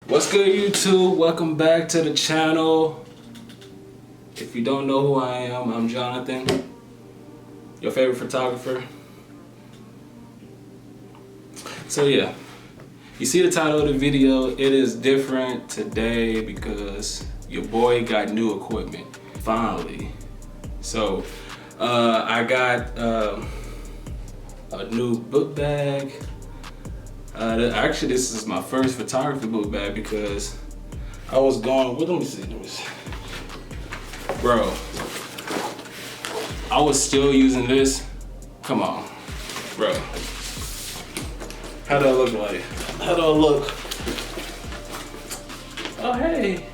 What's good, YouTube? Welcome back to the channel. If you don't know who I am, I'm Jonathan, your favorite photographer. So yeah, you see the title of the video. It is different today because your boy got new equipment, finally. So I got a new book bag. Actually, this is my first photography book bag because I was going, let me see. Bro, I was still using this. Come on, bro. How do I look like? How do I look? Oh hey,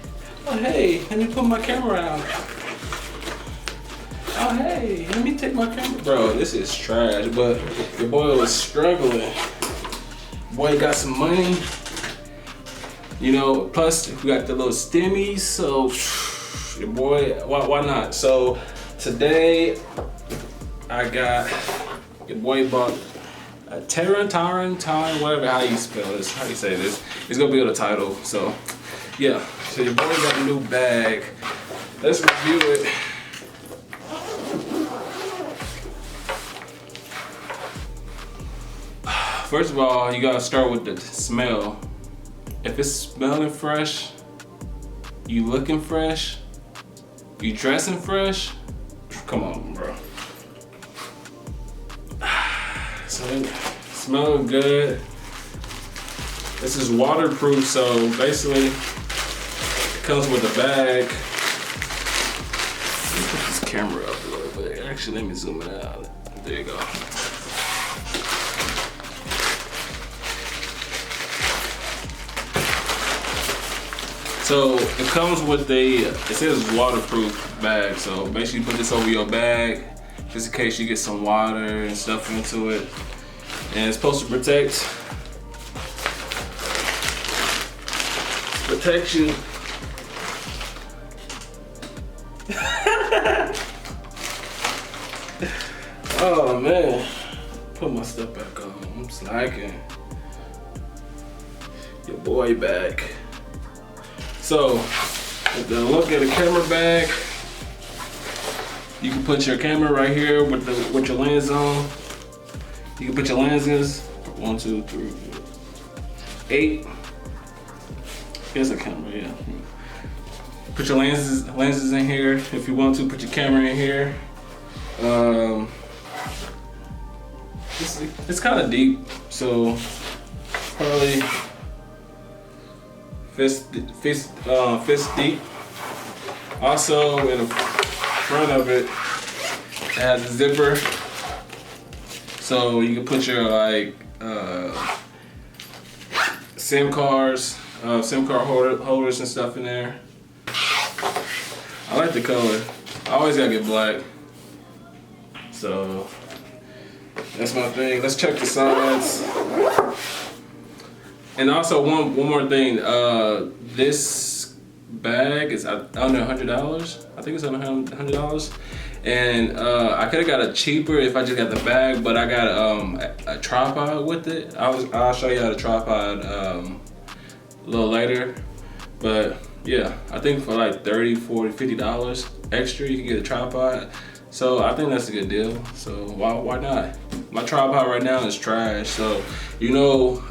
let me put my camera out. Oh hey, let me take my camera. Bro, this is trash, but your boy was struggling. Boy got some money, you know, plus we got the little stimmies, so your boy, why not? So today I got, your boy bought a Tarion, whatever, how you spell this, how you say this. It's gonna be on the title, so yeah. So your boy got a new bag. Let's review it. First of all, you gotta start with the smell. If it's smelling fresh, you looking fresh, you dressing fresh, come on, bro. So it smells good. This is waterproof, so basically it comes with a bag. Let me put this camera up a little bit. Actually, let me zoom it out. There you go. So it comes with it says waterproof bag. So make sure you put this over your bag just in case you get some water and stuff into it. And it's supposed to protect you. Oh man, put my stuff back on. I'm slacking. Your boy back. So, with the look at the camera bag, you can put your camera right here with your lens on. You can put your lenses, 1, 2, 3, 4, 8. Here's a camera, yeah. Put your lenses in here. If you want to, put your camera in here. It's kind of deep, so probably fist deep. Also, in the front of it has a zipper, so you can put your SIM card holders and stuff in there. I like the color. I always gotta get black, so that's my thing. Let's check the sides. And also one more thing, this bag is under $100. I think it's under $100. And I could have got it cheaper if I just got the bag, but I got a tripod with it. I'll show you how the tripod a little later. But yeah, I think for like $30, $40, $50 extra, you can get a tripod. So I think that's a good deal. So why not? My tripod right now is trash. So you know,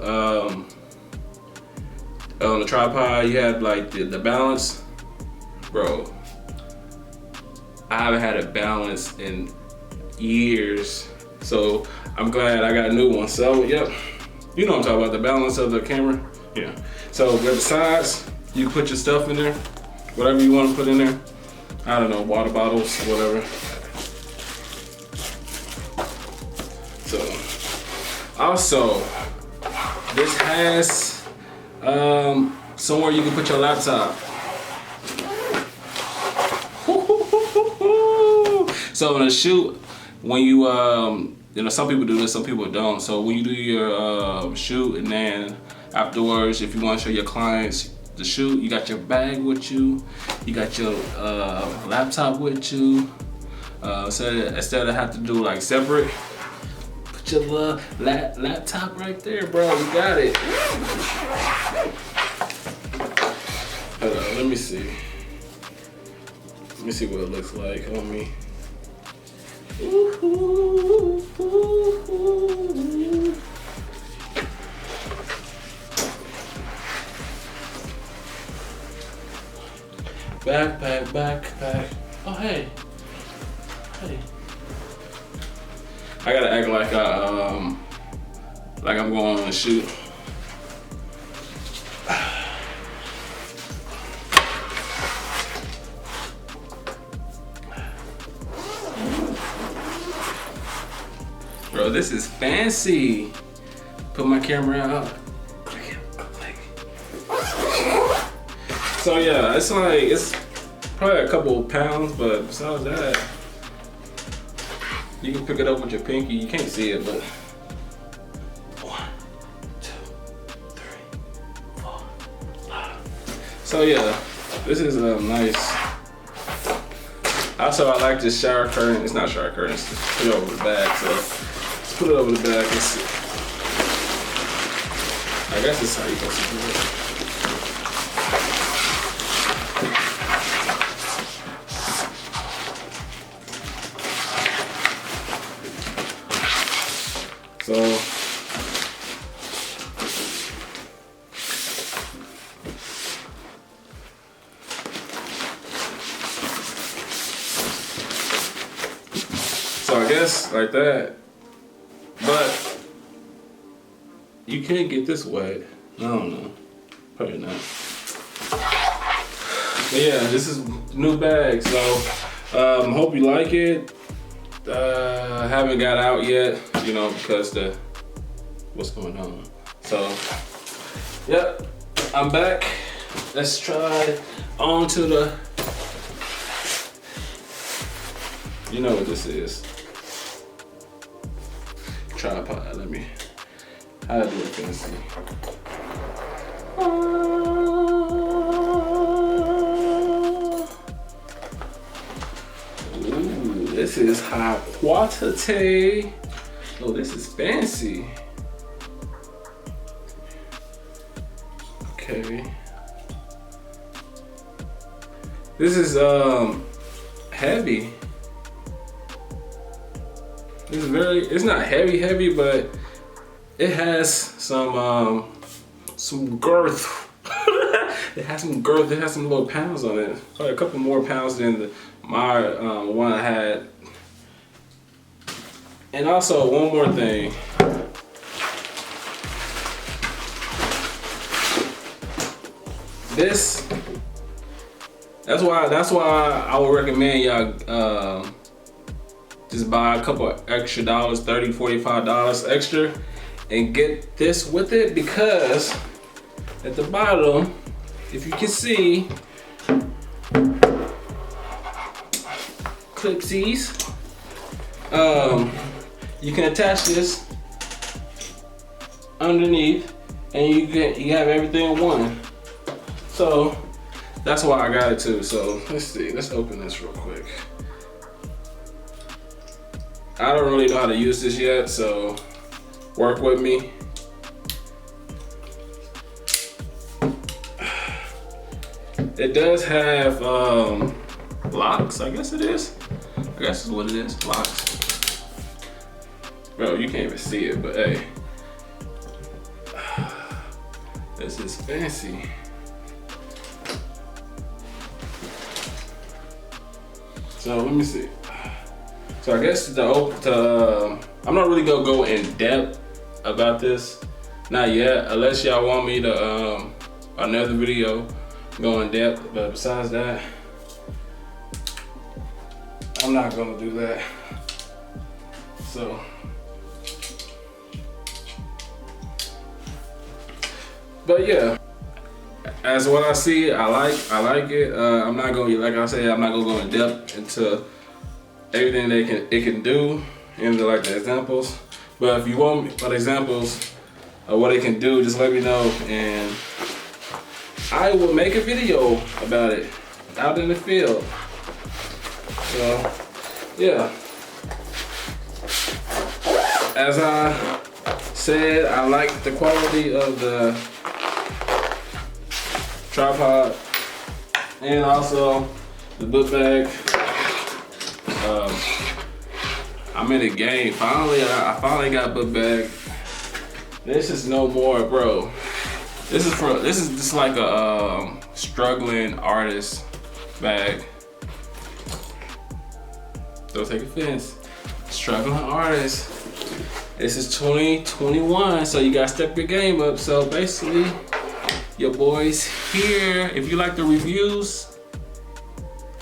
on the tripod, you have like the balance. Bro, I haven't had a balance in years. So I'm glad I got a new one. So yep, you know what I'm talking about, the balance of the camera. Yeah. So with the sides, you can put your stuff in there, whatever you want to put in there. I don't know, water bottles, whatever. So also, this has somewhere you can put your laptop. So in a shoot, when you you know, some people do this, some people don't. So when you do your shoot, and then afterwards, if you want to show your clients the shoot, you got your bag with you, you got your laptop with you. So instead of have to do like separate, put your little laptop right there, bro. You got it. let me see. Let me see what it looks like on me. Backpack, backpack. Oh hey. Hey. I gotta act like I'm going on a shoot. Bro, this is fancy. Put my camera out. So yeah, it's probably a couple of pounds, but besides that, you can pick it up with your pinky. You can't see it, but 1, 2, 3, 4, 5. So yeah, this is a nice. Also, I like this shower curtain. It's not shower curtain. It's just put it over the bag. So let's put it over the bag. Let's see. I guess this is how you're supposed to do it. So I guess like that, but you can't get this wet. I don't know, probably not. But yeah, this is new bag, so hope you like it. I haven't got out yet, you know, because what's going on. So, yep, I'm back. Let's try on to the, you know what this is. Tripod, how to do it fancy. Ooh, this is high quality. Oh, this is fancy. Okay. This is heavy. It's not heavy, but it has some girth. It has some girth. It has some little pounds on it. Probably a couple more pounds than my one I had. And also one more thing. That's why I would recommend y'all just buy a couple extra dollars, $30, $45 extra, and get this with it, because at the bottom, if you can see, clipsies, you can attach this underneath, and you have everything in one. So that's why I got it too. So let's see, let's open this real quick. I don't really know how to use this yet, so work with me. It does have locks, I guess it is. I guess is what it is, locks. Bro, you can't even see it, but hey. This is fancy. So let me see. So I guess I'm not really gonna go in depth about this, not yet, unless y'all want me to another video go in depth. But besides that, I'm not gonna do that. So but yeah, as what I see, I like it. I'm not gonna, like I said, I'm not gonna go in depth into everything it can do into like the examples. But if you want examples of what it can do, just let me know, and I will make a video about it out in the field. So yeah, as I said, I like the quality of the tripod. And also the book bag. I'm in the game. Finally, I finally got a book bag. This is no more, bro. This is just like a struggling artist bag. Don't take offense. Struggling artist. This is 2021, so you gotta step your game up. So basically, your boy's here. If you like the reviews,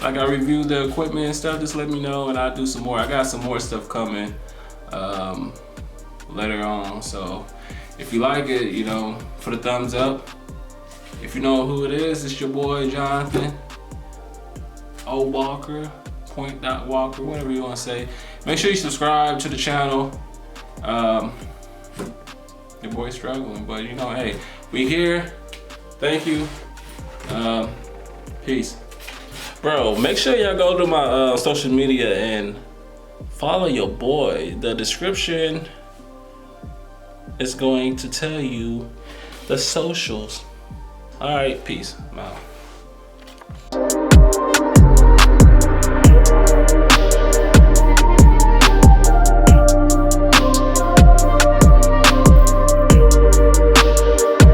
like I reviewed the equipment and stuff, just let me know and I'll do some more. I got some more stuff coming later on. So if you like it, you know, put a thumbs up. If you know who it is, it's your boy Jonathan O. Walker, Walker, whatever you want to say. Make sure you subscribe to the channel. Your boy's struggling, but you know, hey, we here. Thank you. Peace. Bro, make sure y'all go to my social media and follow your boy. The description is going to tell you the socials. All right, peace. I'm out.